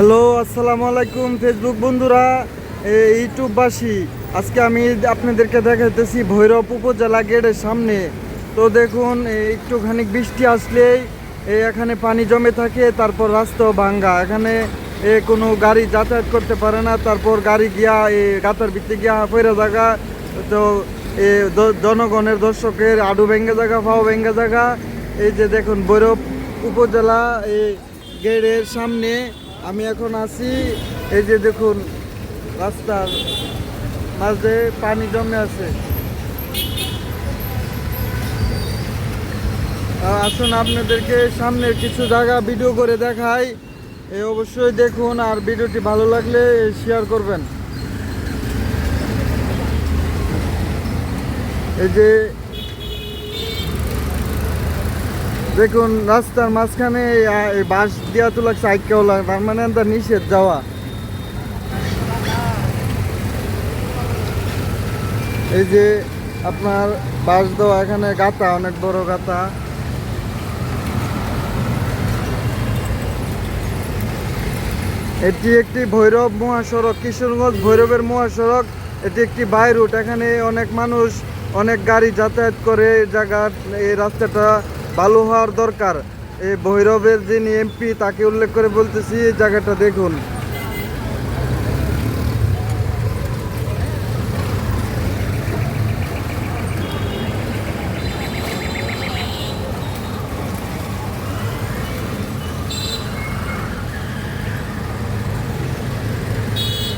Hello, আসসালামু আলাইকুম Facebook বন্ধুরা, ইউটিউববাসী। আজকে আমি আপনাদেরকে দেখাতেছি ভৈরব উপজেলা গেটের সামনে। তো দেখুন, একটুখানি বৃষ্টি আসলেই এখানে পানি জমে থাকে, তারপর রাস্তাও ভাঙ্গা। এখানে কোনো গাড়ি যাতায়াত করতে পারে না, তারপর গাড়ি গিয়া গাতার ভিতরে গিয়া ফেরা জায়গা। তো জনগণের দর্শকের আডু ভেঙ্গে জায়গা, ফাও ভেঙ্গে জায়গা। এই যে দেখুন ভৈরব উপজেলা গেটের সামনে আমি এখন আছি। এই যে দেখুন রাস্তার মাঝে পানি জমে আছে। আসুন আপনাদেরকে সামনের কিছু জায়গা ভিডিও করে দেখাই। অবশ্যই দেখুন, আর ভিডিওটি ভালো লাগলে শেয়ার করবেন। এই যে দেখুন রাস্তার মাঝখানে বাঁশ দিয়া তো লাগছে আইকাওলা, তার মানে তার নিষেধ যাওয়া। এই যে আপনার বাঁশ দেওয়া, এখানে গাতা, অনেক বড় গাতা। এটি একটি ভৈরব মহাসড়ক, কিশোরগঞ্জ ভৈরবের মহাসড়ক। এটি একটি বাই রুট। এখানে অনেক মানুষ, অনেক গাড়ি যাতায়াত করে। এই রাস্তাটা ভালো হওয়ার দরকার। এই ভৈরবের যিনি এমপি তাকে উল্লেখ করে বলতেছি, এই জায়গাটা দেখুন।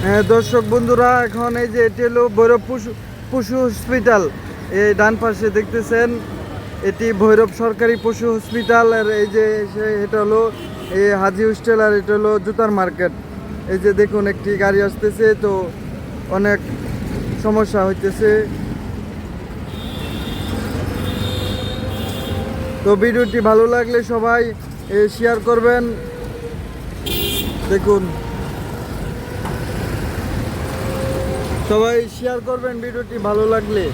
হ্যাঁ দর্শক বন্ধুরা, এখন এই যে এটি হলো ভৈরব পশু হসপিটাল। এই ডান পাশে দেখতেছেন, এটি ভৈরব সরকারি পশু হসপিটাল। আর এই যে এটা হলো এই হাজি হোস্টেল, আর এটা হলো জুতার মার্কেট। এই যে দেখুন একটি গাড়ি আসতেছে, তো অনেক সমস্যা হইতেছে। তো ভিডিওটি ভালো লাগলে সবাই শেয়ার করবেন। দেখুন সবাই শেয়ার করবেন ভিডিওটি ভালো লাগলে।